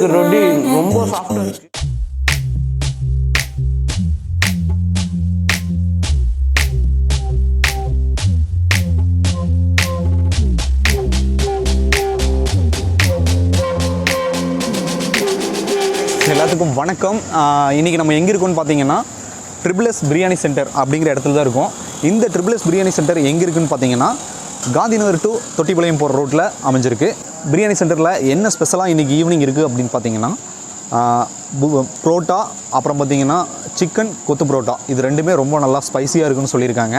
இருக்கு, ரொட்டி ரொம்ப சாஃப்டாக இருக்கு. எல்லாத்துக்கும் வணக்கம். இன்றைக்கி நம்ம எங்கே இருக்கோம்னு பார்த்தீங்கன்னா ட்ரிபிள் எஸ் பிரியாணி சென்டர் அப்படிங்கிற இடத்துல தான் இருக்கும். இந்த ட்ரிபிள் எஸ் பிரியாணி சென்டர் எங்கே இருக்குதுன்னு பார்த்தீங்கன்னா காந்திநகர் டு தொட்டிப்பாளையம் போகிற ரோட்டில் அமைஞ்சிருக்கு. பிரியாணி சென்டரில் என்ன ஸ்பெஷலாக இன்றைக்கி ஈவினிங் இருக்குது அப்படின்னு பார்த்தீங்கன்னா புரோட்டா, அப்புறம் பார்த்திங்கன்னா சிக்கன் கொத்து புரோட்டா, இது ரெண்டுமே ரொம்ப நல்லா ஸ்பைஸியாக இருக்குன்னு சொல்லியிருக்காங்க.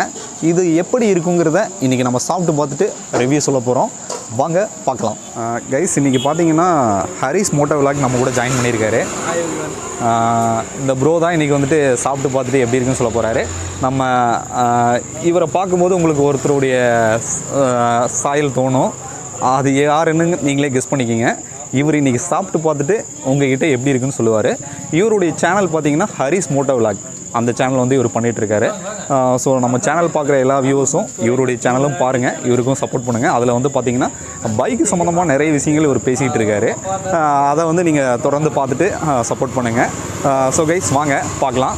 இது எப்படி இருக்குங்கிறத இன்றைக்கி நம்ம சாப்பிட்டு பார்த்துட்டு ரிவ்யூ சொல்ல போகிறோம். வாங்க பார்க்கலாம். கைஸ், இன்றைக்கி பார்த்தீங்கன்னா ஹரிஸ் மோட்டோ விலாக் நம்ம கூட ஜாயின் பண்ணியிருக்காரு. இந்த ப்ரோ தான் இன்றைக்கி வந்துட்டு சாப்பிட்டு பார்த்துட்டு எப்படி இருக்குன்னு சொல்ல போகிறாரு. நம்ம இவரை பார்க்கும்போது உங்களுக்கு ஒருத்தருடைய சாயல் தோணும். அது யாருன்னு நீங்களே கெஸ் பண்ணிக்கிங்க. இவர் இன்றைக்கி சாப்பிட்டு பார்த்துட்டு உங்ககிட்ட எப்படி இருக்குன்னு சொல்லுவார். இவருடைய சேனல் பார்த்தீங்கன்னா ஹரிஸ் மோட்டோ விலாக், அந்த சேனல் வந்து இவர் பண்ணிகிட்ருக்காரு. ஸோ நம்ம சேனல் பார்க்குற எல்லா வியூவர்ஸும் இவருடைய சேனலும் பாருங்கள், இவருக்கும் சப்போர்ட் பண்ணுங்கள். அதில் வந்து பார்த்திங்கன்னா பைக்கு சம்மந்தமாக நிறைய விஷயங்கள் இவர் பேசிகிட்டு இருக்காரு. அதை வந்து நீங்கள் தொடர்ந்து பார்த்துட்டு சப்போர்ட் பண்ணுங்கள். ஸோ கைஸ், வாங்க பார்க்கலாம்.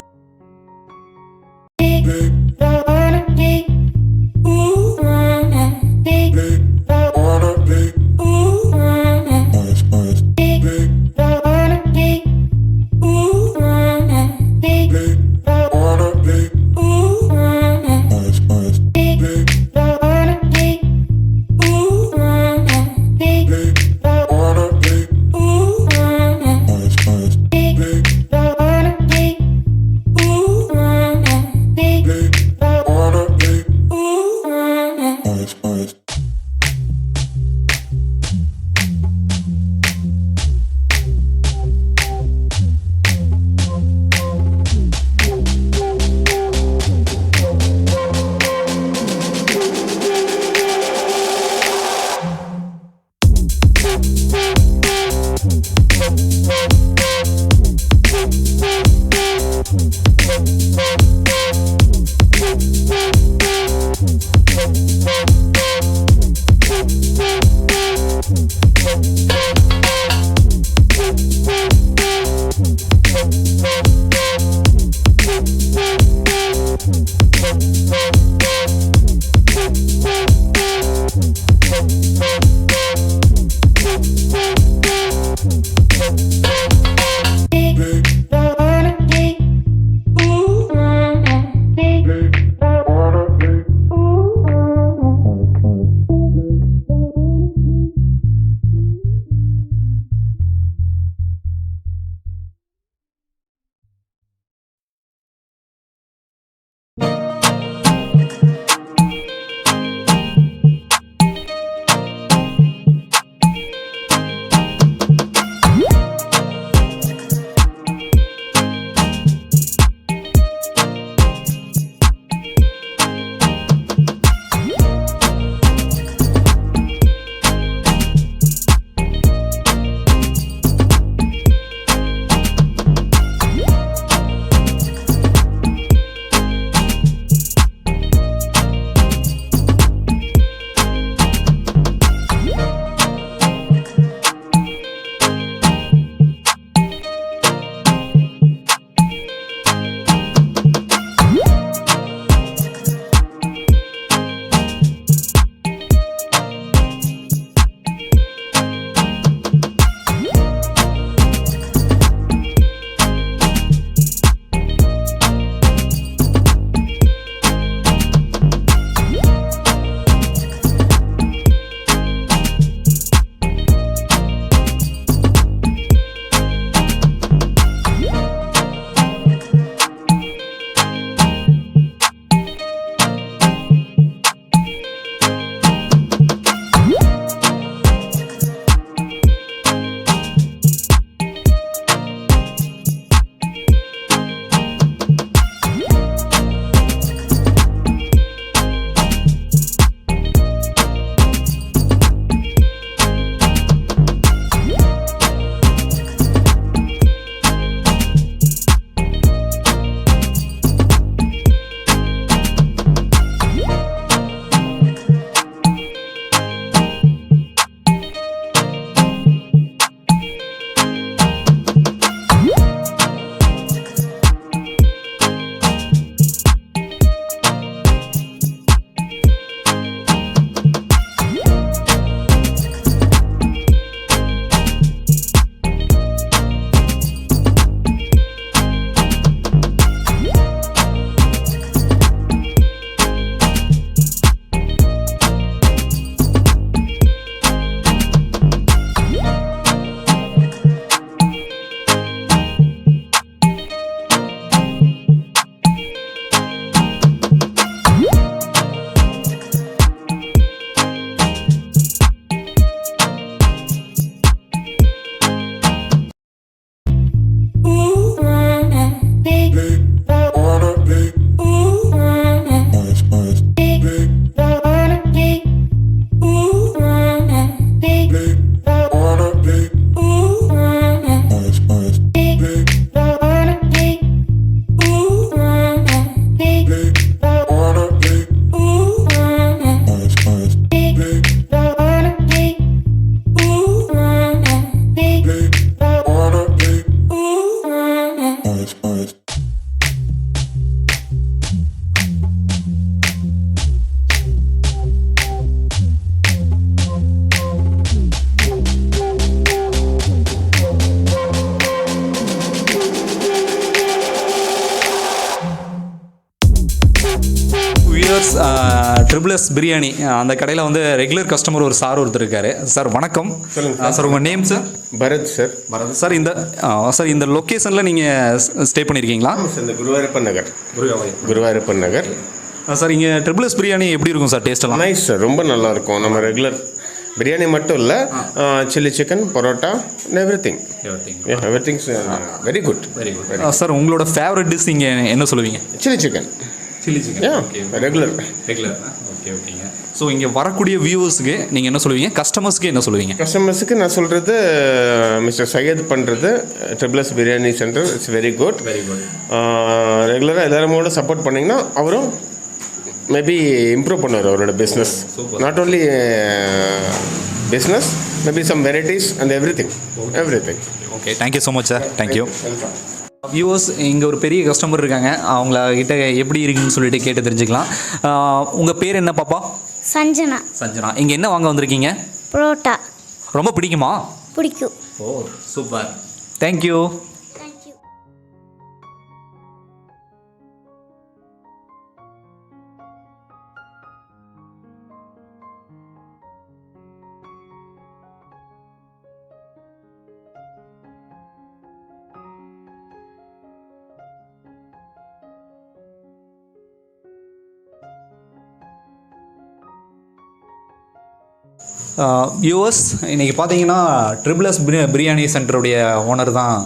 ட்ரிபிள் எஸ் பிரியாணி அந்த கடையில் வந்து ரெகுலர் கஸ்டமர் ஒரு சார் ஒருத்தர் இருக்காரு. சார் வணக்கம். சொல்லுங்கள் சார் உங்கள் name sir? Bharath sir. Bharath sir. இந்த லொக்கேஷனில் நீங்கள் ஸ்டே பண்ணியிருக்கீங்களா? சார் இந்த குருவாயூரப்பன் நகர். குருவாயூரப்பன் நகர் சார். இங்கே ட்ரிபிள் எஸ் பிரியாணி எப்படி இருக்கும் சார்? டேஸ்ட்டெல்லாம் நைஸ் சார், ரொம்ப நல்லாயிருக்கும். நம்ம ரெகுலர் பிரியாணி மட்டும் இல்லை, chilli chicken, parotta, everything very good. Sir உங்களோட ஃபேவரட் டிஷ் இங்கே என்ன சொல்லுவீங்க? Chilli chicken. ரெகுலர். ஓகேங்க. ஸோ இங்கே வரக்கூடிய வியூவர்ஸுக்கு நீங்கள் என்ன சொல்லுவீங்க? கஸ்டமர்ஸ்க்கு என்ன சொல்லுவீங்க? கஸ்டமர்ஸுக்கு நான் சொல்கிறது, மிஸ்டர் சையத் பண்ணுறது triple S biryani centre it's very good. ரெகுலராக எல்லாருமோட சப்போர்ட் பண்ணிங்கன்னா அவரும் மேபி இம்ப்ரூவ் பண்ணுவார் அவரோட business. Not only business, maybe some varieties and everything. Okay, thank you so much sir. Thank you. Viewers, இங்கே ஒரு பெரிய கஸ்டமர் இருக்காங்க. அவங்கள கிட்ட எப்படி இருக்குன்னு சொல்லிட்டு கேட்டு தெரிஞ்சுக்கலாம். உங்கள் பேர் என்ன பாப்பா? சஞ்சனா. சஞ்சனா. இங்கே என்ன வாங்க வந்திருக்கீங்க? புரோட்டா. ரொம்ப பிடிக்குமா? பிடிக்கும். ஓ சூப்பர். தேங்க்யூ. வியூவர்ஸ், இன்றைக்கி பார்த்தீங்கன்னா ட்ரிபிள் எஸ் பிரியாணி சென்டருடைய ஓனர் தான்.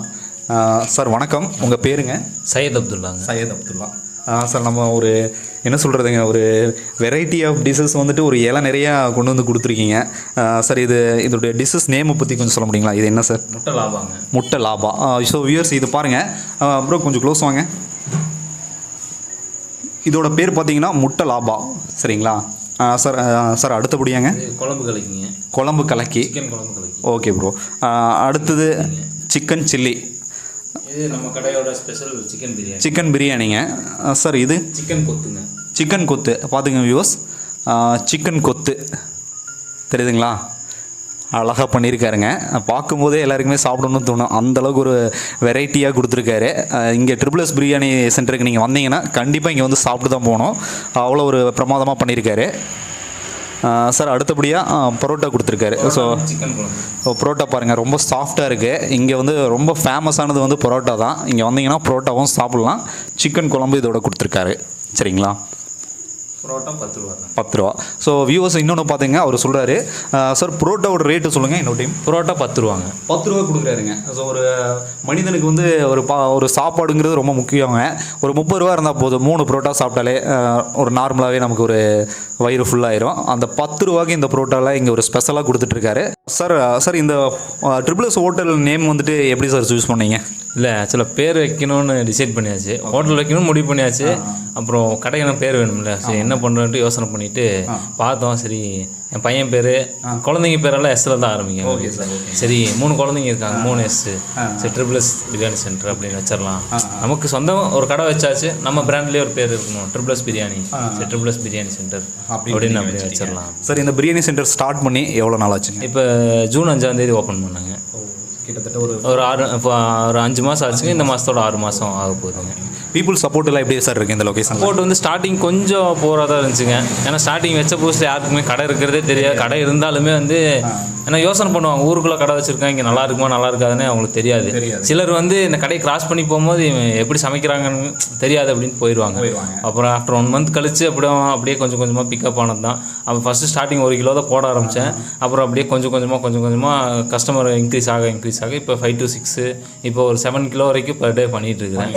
சார் வணக்கம். உங்கள் பேருங்க? சையத் அப்துல்லாங்க. சையத் அப்துல்லா. சார், நம்ம ஒரு என்ன சொல்கிறதுங்க, ஒரு வெரைட்டி ஆஃப் டிஷ்ஷஸ் வந்துட்டு ஒரு இலை நிறையா கொண்டு வந்து கொடுத்துருக்கீங்க. சார், இதோடைய டிஷ்ஷஸ் நேமை பற்றி கொஞ்சம் சொல்ல முடியுங்களா? இது என்ன சார்? முட்டை லாபாங்க. முட்டை லாபா. ஸோ வியூவர்ஸ், இது பாருங்கள். அப்புறம் கொஞ்சம் க்ளோஸ் வாங்க. இதோட பேர் பார்த்தீங்கன்னா முட்டை லாபா. சரிங்களா சார்? அடுத்தபடியாங்க குழம்பு கலக்கிங்க. குழம்பு கலக்கி. சிக்கன் குழம்பு கலக்கி. Okay bro. அடுத்தது சிக்கன் சில்லி. இது நம்ம கடையோட ஸ்பெஷல் சிக்கன் பிரியாணி. சிக்கன் பிரியாணிங்க. சார், இது சிக்கன் கொத்துங்க. சிக்கன் கொத்து. பார்த்துங்க வியூவர்ஸ், சிக்கன் கொத்து தெரியுதுங்களா? அழகாக பண்ணியிருக்காருங்க. பார்க்கும்போதே எல்லாருக்குமே சாப்பிடணும்னு தோணும். அந்தளவுக்கு ஒரு வெரைட்டியாக கொடுத்துருக்காரு. இங்கே ட்ரிபிள் எஸ் பிரியாணி சென்டருக்கு நீங்கள் வந்தீங்கன்னா கண்டிப்பாக இங்கே வந்து சாப்பிட்டு தான் போகணும். அவ்வளோ ஒரு பிரமாதமாக பண்ணியிருக்காரு. சார், அடுத்தபடியாக பரோட்டா கொடுத்துருக்காரு. ஸோ சிக்கன் குழம்பு. பரோட்டா பாருங்கள், ரொம்ப சாஃப்டாக இருக்குது. இங்கே வந்து ரொம்ப ஃபேமஸானது வந்து பரோட்டா தான். இங்கே வந்தீங்கன்னா பரோட்டாவும் சாப்பிட்லாம். சிக்கன் குழம்பு இதோட கொடுத்துருக்காரு. சரிங்களா? பரோட்டா 10 ரூபா தான். 10 ரூபா. ஸோ வியூவர்ஸ், இன்னொன்று பார்த்தீங்க, அவர் சொல்கிறாரு. சார், பரோட்டாவோட ரேட்டு சொல்லுங்கள் இன்னொரு டைம். பரோட்டா 10 ரூபாங்க. 10 ரூபா கொடுக்குறாருங்க. ஸோ ஒரு மனிதனுக்கு வந்து ஒரு சாப்பாடுங்கிறது ரொம்ப முக்கியங்க. ஒரு 30 ரூபா இருந்தால் போதும். 3 பரோட்டா சாப்பிட்டாலே ஒரு நார்மலாகவே நமக்கு ஒரு வயிறு ஃபுல்லாயிரும். அந்த 10 ரூபாய்க்கு இந்த பரோட்டாவில் இங்கே ஒரு ஸ்பெஷலாக கொடுத்துட்ருக்காரு. சார், இந்த ட்ரிபிள் எஸ் ஹோட்டல் நேம் வந்துட்டு எப்படி சார் சூஸ் பண்ணீங்க? இல்லை, ஆக்சுவலாக பேர் வைக்கணும்னு டிசைட் பண்ணியாச்சு. ஹோட்டல் வைக்கணும்னு முடிவு பண்ணியாச்சு. அப்புறம் கடைக்கான பேர் வேணும்ல. சரி, என்ன பண்ணுறேன்ட்டு யோசனை பண்ணிவிட்டு பார்த்தோம். சரி, என் பையன் பேர், குழந்தைங்க பேரெல்லாம் எஸ்ஸில் தான் ஆரம்பிக்கும். Okay sir. சரி, 3 குழந்தைங்க இருக்காங்க, 3 எஸ். சரி, ட்ரிபிள் எஸ் பிரியாணி சென்டர் அப்படின்னு வச்சிடலாம். நமக்கு சொந்தம் ஒரு கடை வச்சாச்சு. நம்ம பிராண்ட்லேயே ஒரு பேர் இருக்கணும், ட்ரிபிள் எஸ் பிரியாணி. சரி, ட்ரிபிள் எஸ் பிரியாணி சென்டர் அப்படின்னு அப்படியே வச்சிடலாம். சார், இந்த பிரியாணி சென்டர் ஸ்டார்ட் பண்ணி எவ்வளோ நாள் ஆச்சுங்க? இப்போ ஜூன் 5ஆம் தேதி ஓப்பன் பண்ணாங்க. கிட்டத்தட்ட ஒரு 5 மாதம் ஆச்சுங்க. இந்த மாதத்தோட 6 மாதம் ஆக போகுதுங்க. பீப்புள் சப்போர்ட் எல்லாம் எப்படி சார் இருக்குது இந்த லொக்கேஷன்? சப்போர்ட் வந்து ஸ்டார்டிங் கொஞ்சம் போராக தான் இருந்துச்சுங்க. ஏன்னா ஸ்டார்டிங் வச்ச புதுசில் யாருக்குமே கடை இருக்கிறதே தெரியாது. கடை இருந்தாலுமே வந்து ஏன்னா யோசனை பண்ணுவாங்க, ஊருக்குள்ளே கடை வச்சுருக்காங்க, இங்கே நல்லா இருக்குமா நல்லா இருக்காதுன்னு அவங்களுக்கு தெரியாது. சிலர் வந்து இந்த கடையை கிராஸ் பண்ணி போகும்போது எப்படி சமைக்கிறாங்கன்னு தெரியாது அப்படின்னு போயிடுவாங்க. அப்புறம் ஆஃப்டர் 1 மந்த் கழிச்சு அப்படியே கொஞ்சம் கொஞ்சமாக பிக்கப் ஆனது தான். அப்போ ஃபஸ்ட்டு ஸ்டார்டிங் 1 கிலோ தான் போட ஆரம்பித்தேன். அப்புறம் அப்படியே கொஞ்சம் கொஞ்சமாக கஸ்டமர் இன்க்ரீஸ் ஆக இப்போ 5 to 6 இப்போ ஒரு 7 கிலோ வரைக்கும் பர் டே பண்ணிகிட்டு இருக்கிறேன்.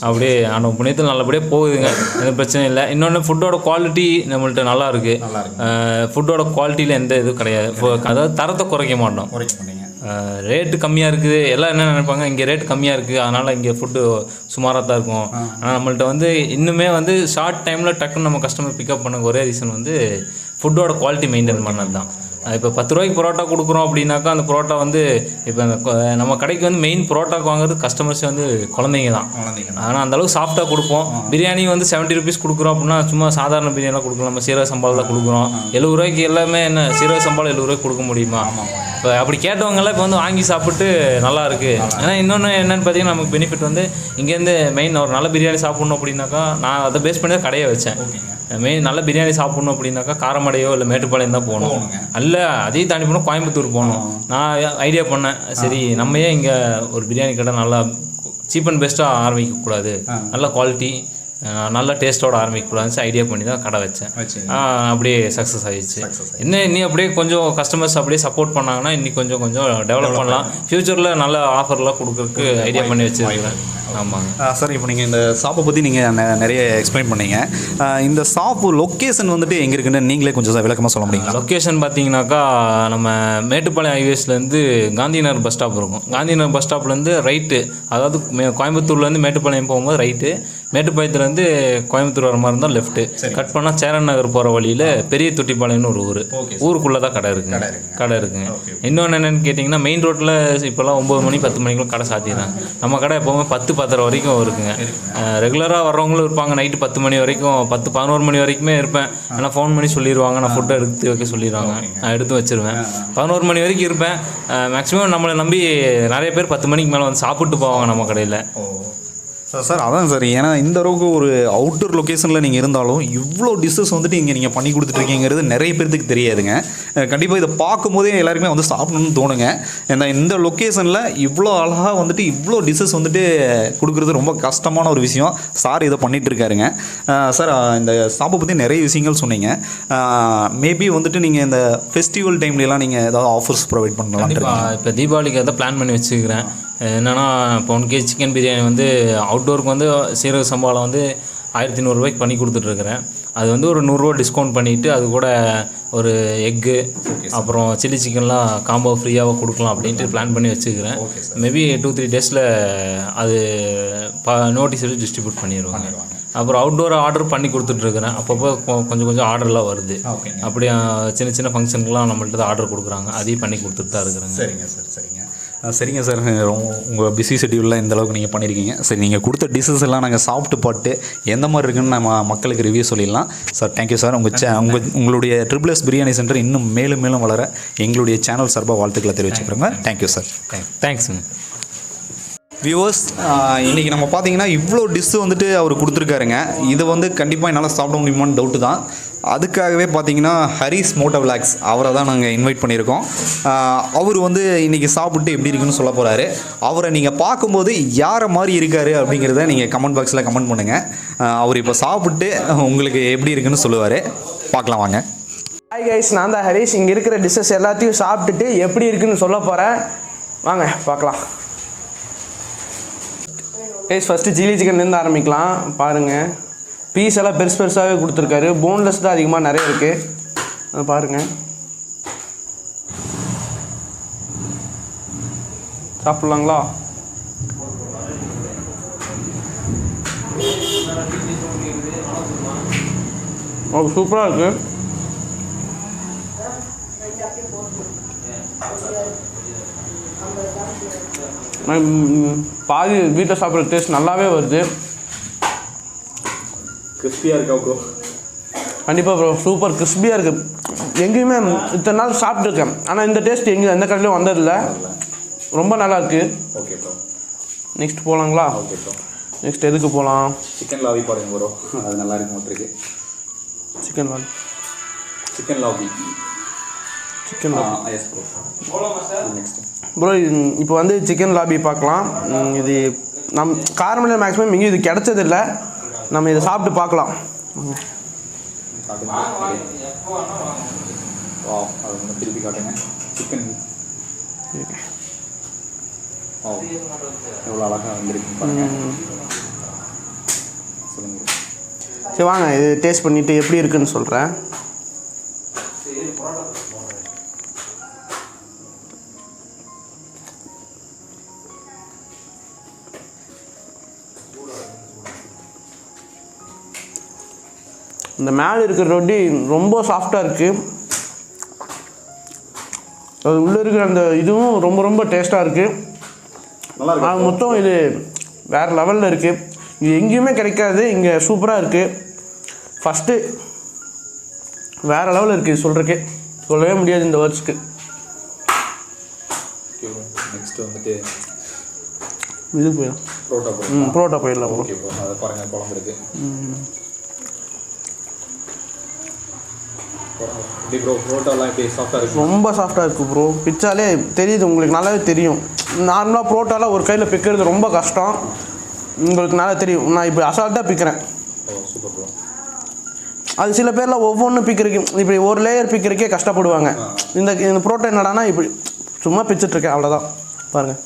அப்படியே ஆனால் புண்ணியத்தில் நல்லபடியாக போகுதுங்க. எந்த பிரச்சனையும் இல்லை. இன்னொன்று, ஃபுட்டோட குவாலிட்டி நம்மள்ட்ட நல்லா இருக்குது. ஃபுட்டோட குவாலிட்டியில் எந்த இதுவும் கிடையாது. அதாவது தரத்தை குறைக்க மாட்டோம். ரேட்டு கம்மியாக இருக்குது. எல்லாம் என்ன நினைப்பாங்க, இங்கே ரேட் கம்மியாக இருக்குது அதனால் இங்கே ஃபுட்டு சுமாராக தான் இருக்கும். ஆனால் நம்மள்ட்ட வந்து இன்னுமே வந்து ஷார்ட் டைமில் டக்குன்னு நம்ம கஸ்டமர் பிக்கப் பண்ண ஒரே ரீசன் வந்து ஃபுட்டோட குவாலிட்டி மெயின்டைன் பண்ணது தான். இப்போ 10 ரூபாய்க்கு பரோட்டா கொடுக்குறோம் அப்படின்னாக்கா அந்த பரோட்டா வந்து இப்போ நம்ம கடைக்கு வந்து மெயின் பரோட்டாக்கு வாங்குறது கஸ்டமர்ஸ் வந்து குழந்தைங்க தான். ஆனால் அந்தளவுக்கு சாஃப்டாக கொடுப்போம். பிரியாணி வந்து 70 rupees கொடுக்குறோம் அப்படின்னா சும்மா சாதாரண பிரியாணிலாம் கொடுக்கலாம். நம்ம சீரக சம்பால் தான் கொடுக்குறோம். 70 ரூபாய்க்கு எல்லாமே என்ன சீரக சம்பால் 70 ரூபாய்க்கு கொடுக்க முடியுமா? இப்போ இப்போ அப்படி கேட்டவங்களாம் இப்போ வந்து வாங்கி சாப்பிட்டு நல்லா இருக்குது. ஏன்னா இன்னொன்று என்னென்னு பார்த்தீங்கன்னா நமக்கு பெனிஃபிட் வந்து இங்கேருந்து மெயின் ஒரு நல்ல பிரியாணி சாப்பிட்ணும் அப்படின்னாக்கா நான் அதை பேஸ் பண்ணி தான் கடையை வச்சேன். மெயின் நல்ல பிரியாணி சாப்பிட்ணும் அப்படின்னாக்கா காரமடையோ இல்லை மேட்டுப்பாளையம் தான் போகணும். அல்ல அதையும் தாண்டி போனால் கோயம்புத்தூர் போகணும். நான் ஐடியா பண்ணேன், சரி நம்ம ஏன் இங்கே ஒரு பிரியாணி கடை நல்லா சீப் அண்ட் பெஸ்ட்டாக ஆரம்பிக்கக்கூடாது, நல்ல குவாலிட்டி நல்ல டேஸ்ட்டோட ஆரம்பிக்கக்கூடாதுன்னு ஐடியா பண்ணி தான் கடை வச்சேன். அப்படியே சக்ஸஸ் ஆகிடுச்சு. இன்னும் அப்படியே கொஞ்சம் கஸ்டமர்ஸ் அப்படியே சப்போர்ட் பண்ணாங்கன்னா இன்னைக்கு கொஞ்சம் டெவலப் பண்ணலாம். ஃப்யூச்சரில் நல்ல ஆஃபர்லாம் கொடுக்குறதுக்கு ஐடியா பண்ணி வச்சுருக்கிறேன். ஆமாங்க சார். இப்போ நீங்கள் இந்த ஷாப்பை பற்றி நீங்கள் நிறைய எக்ஸ்பிளைன் பண்ணீங்க. இந்த ஷாப்பு லொக்கேஷன் வந்துட்டு எங்கே இருக்குன்னு நீங்களே கொஞ்சம் விளக்கமாக சொல்ல முடியுங்களா? லொக்கேஷன் பார்த்தீங்கன்னாக்கா நம்ம மேட்டுப்பாளையம் ஹைவேஸ்லேருந்து காந்திநகர் பஸ் ஸ்டாப் இருக்கும். காந்திநகர் பஸ் ஸ்டாப்லேருந்து ரைட்டு, அதாவது கோயம்புத்தூர்லேருந்து மேட்டுப்பாளையம் போகும்போது ரைட்டு, மேட்டுப்பாளையத்துலேருந்து கோயம்புத்தூர் வர மாதிரி இருந்தால் லெஃப்ட்டு, கட் பண்ணால் சேரன் நகர் போகிற வழியில் பெரிய தொட்டிப்பாளையம்னு ஒரு ஊருக்குள்ளே தான் கடை இருக்குங்க. இன்னொன்று என்னென்னு கேட்டிங்கன்னா மெயின் ரோட்டில் இப்போல்லாம் 9 மணி 10 மணிக்குள்ள கடை சாத்திடுறாங்க. நம்ம கடை எப்போவுமே 10-10:30 வரைக்கும் இருக்குங்க. ரெகுலராக வர்றவங்களும் இருப்பாங்க. நைட்டு 10 மணி வரைக்கும் 10-11 மணி வரைக்குமே இருப்பேன். ஆனால் ஃபோன் பண்ணி சொல்லிடுவாங்க, நான் ஃபுட்டை எடுத்து வைக்க சொல்லிடுவாங்க, நான் எடுத்து வச்சுருவேன். 11 மணி வரைக்கும் இருப்பேன். மேக்ஸிமம் நம்மளை நம்பி நிறைய பேர் 10 மணிக்கு மேலே வந்து சாப்பிட்டு போவாங்க நம்ம கடையில். சார் அதான் சார், ஏன்னா இந்த அளவுக்கு ஒரு அவுட்டர் லொக்கேஷனில் நீங்கள் இருந்தாலும் இவ்வளோ டிஷ்ஷஸ் வந்துட்டு இங்கே நீங்கள் பண்ணி கொடுத்துட்ருக்கீங்கிறது நிறைய பேர்த்துக்கு தெரியாதுங்க. கண்டிப்பாக இதை பார்க்கும்போதே எல்லாருக்குமே வந்து சாப்பிடணும்னு தோணுங்க. இந்த லொக்கேஷனில் இவ்வளோ அழகாக வந்துட்டு இவ்வளோ டிஷ்ஷஸ் வந்துட்டு கொடுக்குறது ரொம்ப கஷ்டமான ஒரு விஷயம். சார் இதை பண்ணிகிட்ருக்காருங்க. சார் இந்த ஷாப்பை பற்றி நிறைய விஷயங்கள் சொன்னீங்க. மேபி வந்துட்டு நீங்கள் இந்த ஃபெஸ்டிவல் டைம்லலாம் நீங்கள் ஏதாவது ஆஃபர்ஸ் ப்ரொவைட் பண்ணலாம். இப்போ தீபாவளிக்கு அதை பிளான் பண்ணி வச்சுக்கிறேன். என்னென்னா இப்போ 1 kg சிக்கன் பிரியாணி வந்து அவுட்டோருக்கு வந்து சீரக சம்பாவில் வந்து 1100 ரூபாய்க்கு பண்ணி கொடுத்துட்ருக்குறேன். அது வந்து ஒரு 100 ரூபா டிஸ்கவுண்ட் பண்ணிவிட்டு அது கூட ஒரு எக்கு அப்புறம் சில்லி சிக்கன்லாம் காம்போ ஃப்ரீயாக கொடுக்கலாம் அப்படின்ட்டு பிளான் பண்ணி வச்சுக்கிறேன். மேபி 2-3 டேஸில் அது நோட்டீஸ் எடுத்து டிஸ்ட்ரிபியூட் பண்ணிடுவாங்க. அப்புறம் அவுட்டோர் ஆர்டர் பண்ணி கொடுத்துட்ருக்குறேன். அப்பப்போ கொஞ்சம் ஆர்டர்லாம் வருது. அப்படியே சின்ன ஃபங்க்ஷனுக்குலாம் நம்மள்ட்ட தான் ஆர்டர் கொடுக்குறாங்க. அதையும் பண்ணி கொடுத்துட்டு தான் இருக்கிறேங்க. சரிங்க சார். உங்கள் பிஸி ஷெட்யூலில் இந்த அளவுக்கு நீங்கள் பண்ணியிருக்கீங்க. சரி, நீங்கள் கொடுத்த டிஷ்ஷஸ் எல்லாம் நாங்கள் சாப்பிட்டு பார்த்து எந்த மாதிரி இருக்குன்னு நம்ம மக்களுக்கு ரிவ்யூ சொல்லிடலாம். Sir thank you sir. உங்களுடைய SSS பிரியாணி சென்டர் இன்னும் மேலும் வளர எங்களுடைய சேனல் சார்பாக வாழ்த்துக்களை தெரிவிச்சுக்கிறோங்க. Thank you sir. தேங்க்ஸுங்க. வியூவர்ஸ், இன்றைக்கி நம்ம பார்த்தீங்கன்னா இவ்வளோ டிஷ்ஷு வந்துட்டு அவர் கொடுத்துருக்காருங்க. இது வந்து கண்டிப்பாக என்னால் சாப்பிட முடியுமான்னு டவுட்டு தான். அதுக்காகவே பார்த்தீங்கன்னா ஹரிஸ் மோட்டோ விளாக்ஸ் அவரை தான் நாங்கள் இன்வைட் பண்ணியிருக்கோம். அவர் வந்து இன்றைக்கி சாப்பிட்டு எப்படி இருக்குன்னு சொல்ல போகிறாரு. அவரை நீங்கள் பார்க்கும்போது யாரை மாதிரி இருக்கார் அப்படிங்கிறத நீங்கள் கமெண்ட் பாக்ஸில் கமெண்ட் பண்ணுங்கள். அவர் இப்போ சாப்பிட்டு உங்களுக்கு எப்படி இருக்குன்னு சொல்லுவார். பார்க்கலாம் வாங்க. ஹாய் கைஸ், நான் தான் ஹரிஷ். இங்கே இருக்கிற டிஷ்ஷஸ் எல்லாத்தையும் சாப்பிட்டுட்டு எப்படி இருக்குன்னு சொல்ல போகிறேன். வாங்க பார்க்கலாம். கைஸ், ஃபஸ்ட்டு சில்லி சிக்கன்லேருந்து ஆரம்பிக்கலாம். பாருங்கள், பீஸ் எல்லாம் பெருசாகவே கொடுத்துருக்காரு. போன்லெஸ் தான் அதிகமாக நிறைய இருக்குது. பாருங்கள், சாப்பிட்லாங்களா? ஓ, சூப்பராக இருக்குது. பாதி வீட்டில் சாப்பிட்ற டேஸ்ட் நல்லாவே வருது. கிறிஸ்பியாக இருக்கா ப்ரோ? கண்டிப்பாக ப்ரோ, சூப்பர் கிறிஸ்பியாக இருக்குது. எங்கேயுமே இத்தனை நாள் சாப்பிட்ருக்கேன், ஆனால் இந்த டேஸ்ட் எங்கேயும் எந்த கடையிலையும் வந்ததில்லை. ரொம்ப நல்லா இருக்குது. ஓகே ப்ரோ, நெக்ஸ்ட் போகலாங்களா? ஓகே ப்ரோ, நெக்ஸ்ட் எதுக்கு போகலாம்? சிக்கன் லாபி பாருங்க ப்ரோ, அது நல்லா இருக்கு. மட்டுருக்கு சிக்கன் லாபி, சிக்கன் லாபி, சிக்கன் லாபி. Yes bro. நெக்ஸ்ட் ப்ரோ, இப்போ வந்து சிக்கன் லாபி பார்க்கலாம். இது காரமடையில் மேக்ஸிமம் இங்கேயும் இது கிடச்சதில்லை. நம்ம இதை சாப்பிட்டு பார்க்கலாம். திருப்பி காட்டுங்க. சிக்கன் எவ்வளோ அழகாக வந்துருக்கு பாருங்க. சொல்லுங்கள். சரி வாங்க, இது டேஸ்ட் பண்ணிவிட்டு எப்படி இருக்குன்னு சொல்கிறேன். இந்த மேலே இருக்கிற ரொட்டி ரொம்ப சாஃப்டாக இருக்குது. அது உள்ளே இருக்கிற அந்த இதுவும் ரொம்ப ரொம்ப டேஸ்ட்டாக இருக்குது. நல்லா மொத்தம் இது வேறு லெவலில் இருக்குது. இது எங்கேயுமே கிடைக்காது, இங்கே சூப்பராக இருக்குது. ஃபஸ்ட்டு வேறு லெவலில் இருக்குது. சொல்கிறக்கே சொல்லவே முடியாது இந்த வேர்ட்ஸ்க்கு. Okay bro. நெக்ஸ்ட் வந்துட்டு இது போயிடும். புரோட்டா ப்ரோ. புரோட்டா போயிடலாம் ப்ரோ. Okay bro. அதை பாருங்கள், குழம்பு இருக்குது. எப்படி ப்ரோ புரோட்டாலாம் எப்படி சாஃப்டாக இருக்குது? ரொம்ப சாஃப்டாக இருக்குது ப்ரோ. பிச்சாலே தெரியுது, உங்களுக்கு நல்லாவே தெரியும். நார்மலாக புரோட்டாலாம் ஒரு கையில் பிக்கிறது ரொம்ப கஷ்டம், உங்களுக்கு நல்லா தெரியும். நான் இப்போ அசால்ட்டாக பிக்கிறேன். ஓ சூப்பர் ப்ரோ. அது சில பேரில் ஒவ்வொன்றும் பிக்கிறதுக்கு இப்படி ஒரு லேயர் பிக்கிறதுக்கே கஷ்டப்படுவாங்க. இந்த புரோட்டா என்னடானா இப்படி சும்மா பிச்சுட்ருக்கேன், அவ்வளோதான். பாருங்கள்.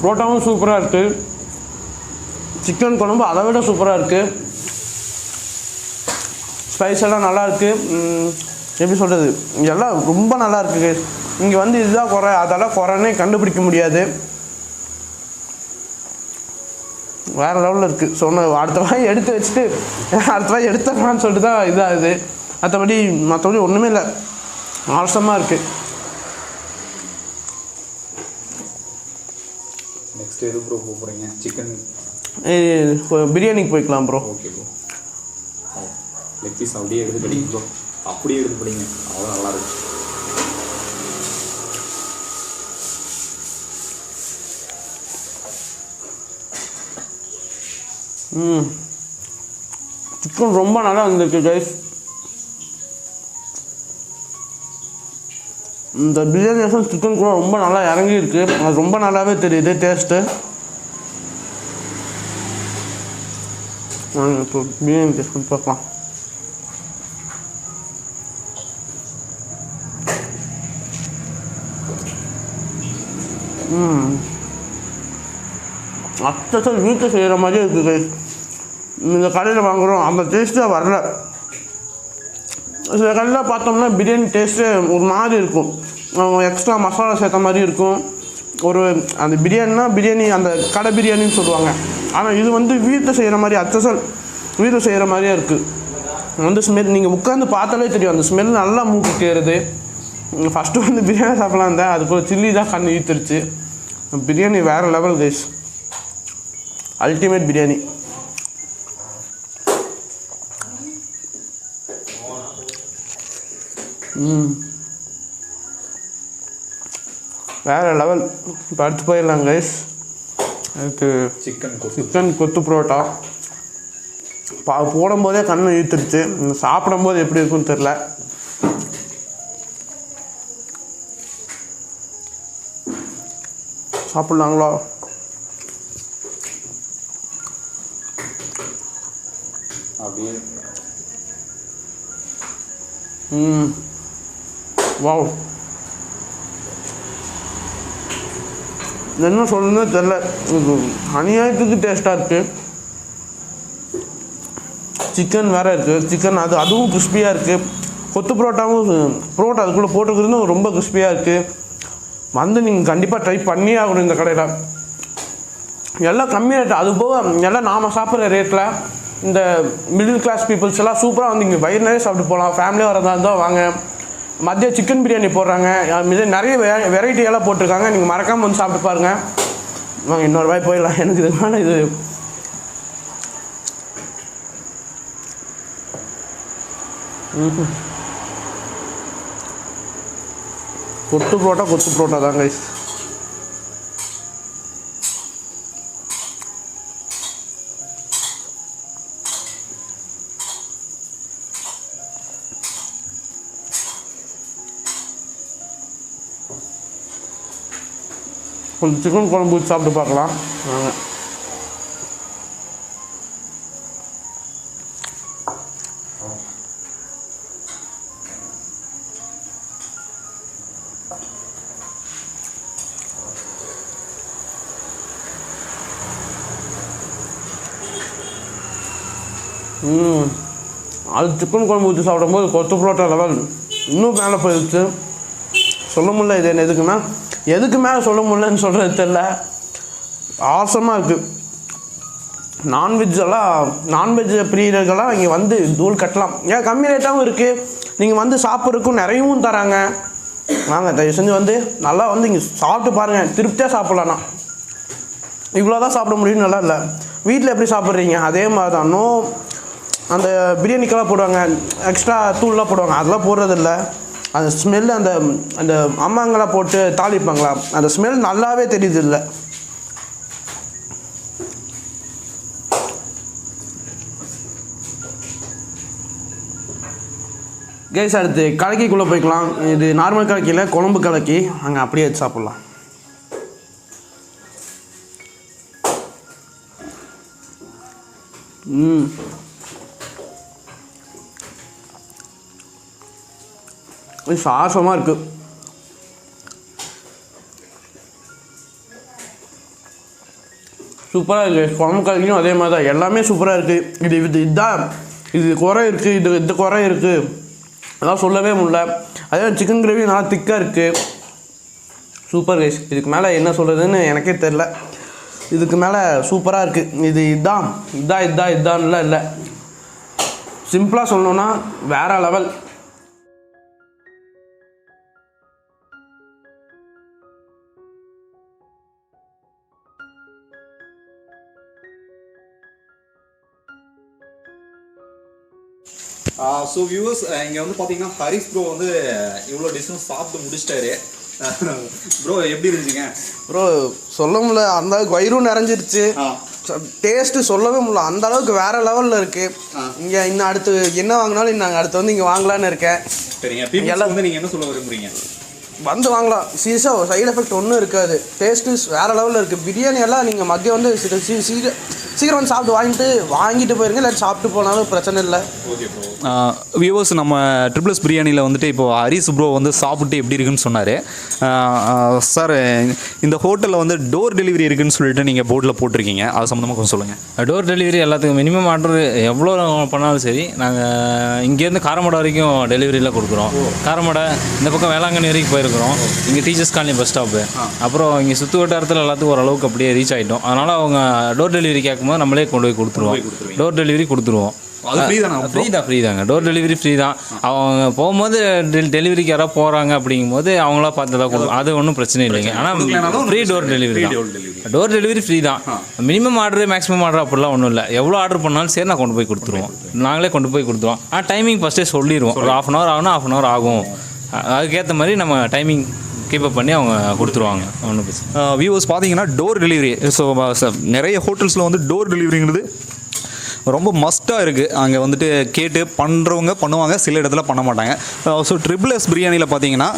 புரோட்டாவும் சூப்பராக இருக்குது, சிக்கன் குழம்பு அதை விட சூப்பராக இருக்குது, ஸ்பைஸ் எல்லாம் நல்லா இருக்குது. எப்படி சொல்கிறது, எல்லாம் ரொம்ப நல்லா இருக்குது. இங்கே வந்து இதுதான் குறை, அதெல்லாம் குறைன்னே கண்டுபிடிக்க முடியாது. வேறு லெவலில் இருக்குது. சொன்ன அடுத்த வாய் எடுத்து வச்சுட்டு அடுத்த வாய் எடுத்துடலான்னு சொல்லிட்டு தான் இதாகுது. மற்றபடி ஒன்றுமே இல்லை, ஆசமாக இருக்குது. நெக்ஸ்ட் எது ப்ரோ போக போகிறீங்க? சிக்கன் பிரியாணிக்கு போய்க்கலாம் bro. Okay bro. Leg piece அப்படியே எடுத்து படிங்க ப்ரோ, அப்படியே எடுத்து படிங்க, அவ்வளோ நல்லாயிருக்கும். சிக்கன் ரொம்ப நல்லா வந்திருக்கு கைஸ். இந்த பிரியாணி சிக்கன் கூட ரொம்ப நல்லா இறங்கி இருக்கு, அது ரொம்ப நல்லாவே தெரியுது டேஸ்ட்டு. இப்போ பிரியாணி டேஸ்ட் பண்ணி பார்க்கலாம். அச்சல் வீட்டில் செய்கிற மாதிரியே இருக்குது கைஸ். இந்த கடையில் வாங்குகிறோம் அந்த டேஸ்ட்டே வரல. சில கடையில் பார்த்தோம்னா பிரியாணி டேஸ்ட்டு ஒரு மாதிரி இருக்கும், எக்ஸ்ட்ரா மசாலா சேர்த்த மாதிரி இருக்கும். அந்த பிரியாணி அந்த கடை பிரியாணின்னு சொல்லுவாங்க. ஆனால் இது வந்து வீட்டில் செய்கிற மாதிரி அச்சல் வீட்டில் செய்கிற மாதிரியே இருக்குது. ஸ்மெல் நீங்கள் உட்காந்து பார்த்தாலே தெரியும், அந்த ஸ்மெல் நல்லா மூக்கு கேறுது. ஃபஸ்ட்டு வந்து பிரியாணி சாப்பிட்லாம் இருந்தேன், அதுக்குள்ள சில்லி தான் கண்ணு ஈத்துருச்சு. பிரியாணி வேறு லெவல் கைஸ், அல்டிமேட் பிரியாணி. வேறு லெவல். இப்போ அடுத்து போயிடலாம் கைஸ். அதுக்கு சிக்கன் கொத்து புரோட்டா போடும்போதே கண்ணு இழுத்துருச்சு, சாப்பிடும்போது எப்படி இருக்குன்னு தெரில. சாப்பிட்லாங்களா? அப்படியே வாவ், என்ன சொல்லணும்னு தெரில, அநியாயத்துக்கு டேஸ்ட்டாக இருக்குது. சிக்கன் வேறு இருக்குது, சிக்கன் அதுவும் கிறிஸ்பியாக இருக்குது. கொத்து புரோட்டா அதுக்குள்ளே போட்டுக்கிறதும் ரொம்ப கிறிஸ்பியாக இருக்குது. நீங்கள் கண்டிப்பாக ட்ரை பண்ணியே ஆகணும் இந்த கடையில். எல்லாம் கம்மி ரேட்டு, அது போக எல்லாம் நாம் சாப்பிட்ற ரேட்டில் இந்த மிடில் கிளாஸ் பீப்புள்ஸ் எல்லாம் சூப்பராக வந்து இங்கே வயிறு நிறைய சாப்பிட்டு போகலாம். ஃபேமிலியாக வரதா இருந்தால் வாங்க. மதியம் சிக்கன் பிரியாணி போடுறாங்க, நிறைய வெரைட்டி எல்லாம் போட்டிருக்காங்க, நீங்கள் மறக்காமல் வந்து சாப்பிட்டு பாருங்கள். வாங்க இன்னொரு வாய் போயிடலாம். எனக்கு இது மேலே இது கொத்து புரோட்டா தான் கைஸ். கொஞ்சம் சிக்கன் குழம்பு ஊற்றி சாப்பிட்டு பார்க்கலாம் வாங்க. அது சிக்கன் குழம்பு ஊற்றி சாப்பிடும்போது கொத்து புரோட்டா லெவல் இன்னும் மேலே போயிடுச்சு. சொல்ல முடியல இது என்ன எதுக்குன்னா எதுக்கு மேலே சொல்ல முடியலன்னு சொல்கிறது தெரியல. ஆசமாக இருக்குது. நான்வெஜ் பிரியர்கள்லாம் இங்கே வந்து தூள் கட்டலாம். ஏன் கம்மி ரேட்டாகவும் இருக்குது, நீங்கள் வந்து சாப்பிட்றதுக்கும் நிறையவும் தராங்க. வாங்க தயவு செஞ்சு வந்து நல்லா வந்து இங்கே சாப்பிட்டு பாருங்கள், திருப்தியாக சாப்பிட்லாண்ணா. இவ்வளோ தான் சாப்பிட முடியும்னு நல்லா இல்லை. வீட்டில் எப்படி சாப்பிட்றீங்க அதே மாதிரி தான். அந்த பிரியாணிக்கெல்லாம் போடுவாங்க, எக்ஸ்ட்ரா தூள்லாம் போடுவாங்க, அதெல்லாம் போடுறதில்ல. அந்த ஸ்மெல் அந்த அந்த அம்மாங்களாம் போட்டு தாளிப்பாங்களா, அந்த ஸ்மெல் நல்லாவே தெரியுது இல்லை. கேஸ் அடுத்து கலக்கிக்குள்ளே போய்க்கலாம். இது நார்மல் கலக்கியில் குழம்பு கலக்கி அங்கே அப்படியே வச்சு சாப்பிட்லாம். இது சாசமாக இருக்குது. சூப்பராக இருக்குது. குழம்பு கலக்கியும் அதே மாதிரி தான், எல்லாமே சூப்பராக இருக்குது. இது குறை இருக்குது, இது குறை இருக்குது, அதெல்லாம் சொல்லவே முடியல. அதே சிக்கன் கிரேவி நல்லா திக்காக இருக்குது. Super guys. இதுக்கு மேலே என்ன சொல்கிறதுன்னு எனக்கே தெரில. இதுக்கு மேலே சூப்பராக இருக்குது. இதான்லாம் இல்லை. சிம்பிளாக சொல்லணுன்னா வேறு லெவல். ஸோ வியூவர்ஸ், இங்கே வந்து பார்த்தீங்கன்னா ஹரிஸ் ப்ரோ வந்து இவ்வளோ டிஷ்ஷும் சாப்பிட்டு முடிச்சிட்டாரு. ப்ரோ எப்படி இருந்துச்சுங்க? ப்ரோ சொல்ல முடியல, அந்த அளவுக்கு வயிறும் நிறைஞ்சிருச்சு. டேஸ்ட்டு சொல்லவே முடியல, அந்த அளவுக்கு வேற லெவலில் இருக்குது. இங்கே இன்னும் அடுத்து என்ன வாங்கினாலும் நாங்கள் அடுத்து வந்து இங்கே வாங்கலான்னு இருக்கேன். சரிங்க. எல்லாம் வந்து நீங்கள் என்ன சொல்ல விரும்புறீங்க? வந்து வாங்கலாம். சீரியஸாக சைடு எஃபெக்ட் ஒன்றும் இருக்காது. டேஸ்ட்டு வேறு லெவலில் இருக்குது. பிரியாணி எல்லாம் நீங்கள் மதியம் வந்து சீக்கிரம் வந்து சாப்பிட்டு வாங்கிட்டு போயிருங்க, இல்லை சாப்பிட்டு போனாலும் பிரச்சனை இல்லை. Okay bro. வியூவர்ஸ், நம்ம ட்ரிபிள்எஸ் பிரியாணியில் வந்துட்டு இப்போது ஹரிஸ் ப்ரோ வந்து சாப்பிட்டு எப்படி இருக்குன்னு சொன்னார். சார், இந்த ஹோட்டலில் வந்து டோர் டெலிவரி இருக்குதுன்னு சொல்லிட்டு நீங்கள் போர்டில் போட்டிருக்கீங்க, அது சம்மந்தமாக கொஞ்சம் சொல்லுங்கள். டோர் டெலிவரி எல்லாத்துக்கும் மினிமம் ஆர்டர் எவ்வளோ பண்ணாலும் சரி, நாங்கள் இங்கேருந்து காரமடை வரைக்கும் டெலிவரியில் கொடுக்குறோம். காரமடை இந்த பக்கம் வேளாங்கண்ணி வரைக்கும் போயிருக்கிறோம். இங்கே டீச்சர்ஸ் காலனி பஸ் ஸ்டாப்பு, அப்புறம் இங்கே சுற்று வட்டாரத்தில் எல்லாத்துக்கும் ஓரளவுக்கு அப்படியே ரீச் ஆகிட்டோம். அதனால் அவங்க டோர் டெலிவரி கேட்கும்போது நம்மளே கொண்டு போய் கொடுத்துருவோம். டோர் டெலிவரி கொடுத்துருவோம். ஃப்ரீ தாங்க. டோர் டெலிவரி ஃப்ரீ தான். அவங்க போகும்போது டெலிவரிக்கு யாராவது போகிறாங்க அப்படிங்கும்போது அவங்களா பார்த்து தான் கொடுக்கும், அது ஒன்றும் பிரச்சனை இல்லைங்க. ஆனால் ஃப்ரீ டோர் டெலிவரி தான். டோர் டெலிவரி ஃப்ரீ தான். மினிமம் ஆர்டரு மேக்ஸிமம் ஆர்டர் அப்படிலாம் ஒன்றும் இல்லை. எவ்வளோ ஆர்டர் பண்ணாலும் சரி, நான் கொண்டு போய் கொடுத்துருவோம். நாங்களே கொண்டு போய் கொடுத்துருவோம். ஆனால் டைமிங் ஃபஸ்ட்டே சொல்லிடுவோம். ஒரு 1/2 hour ஆகுனா 1/2 hour ஆகும். அதுக்கேற்ற மாதிரி நம்ம டைமிங் கீப்பப் பண்ணி அவங்க கொடுத்துருவாங்க. ஒன்றும் பிரச்சனை. வியூவர்ஸ் பார்த்தீங்கன்னா டோர் டெலிவரி, ஸோ நிறைய ஹோட்டல்ஸில் வந்து டோர் டெலிவரிங்கிறது ரொம்ப மஸ்ட்டாக இருக்குது. அங்கே வந்துட்டு கேட்டு பண்ணுறவங்க பண்ணுவாங்க, சில இடத்துல பண்ண மாட்டாங்க. ஸோ ட்ரிபிள்எஸ் பிரியாணியில் பார்த்தீங்கன்னா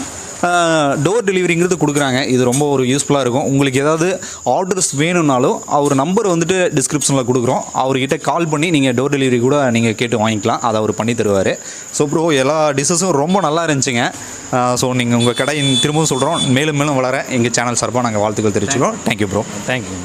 டோர் டெலிவரிங்கிறது கொடுக்குறாங்க. இது ரொம்ப ஒரு யூஸ்ஃபுல்லாக இருக்கும். உங்களுக்கு ஏதாவது ஆர்டர்ஸ் வேணும்னாலும் அவர் நம்பர் வந்துட்டு டிஸ்கிரிப்ஷனில் கொடுக்குறோம். அவர்கிட்ட கால் பண்ணி நீங்கள் டோர் டெலிவரி கூட நீங்கள் கேட்டு வாங்கிக்கலாம், அதை அவர் பண்ணி தருவார். ஸோ ப்ரோ, எல்லா டிஷ்ஷஸும் ரொம்ப நல்லா இருந்துச்சுங்க. ஸோ நீங்கள் உங்கள் கடை திரும்பவும் சொல்கிறோம், மேலும் மேலும் வளர எங்கள் சேனல் சார்பாக நாங்கள் வாழ்த்துக்கள் தெரிவிச்சுக்கிறோம். Thank you bro. தேங்க்யூ.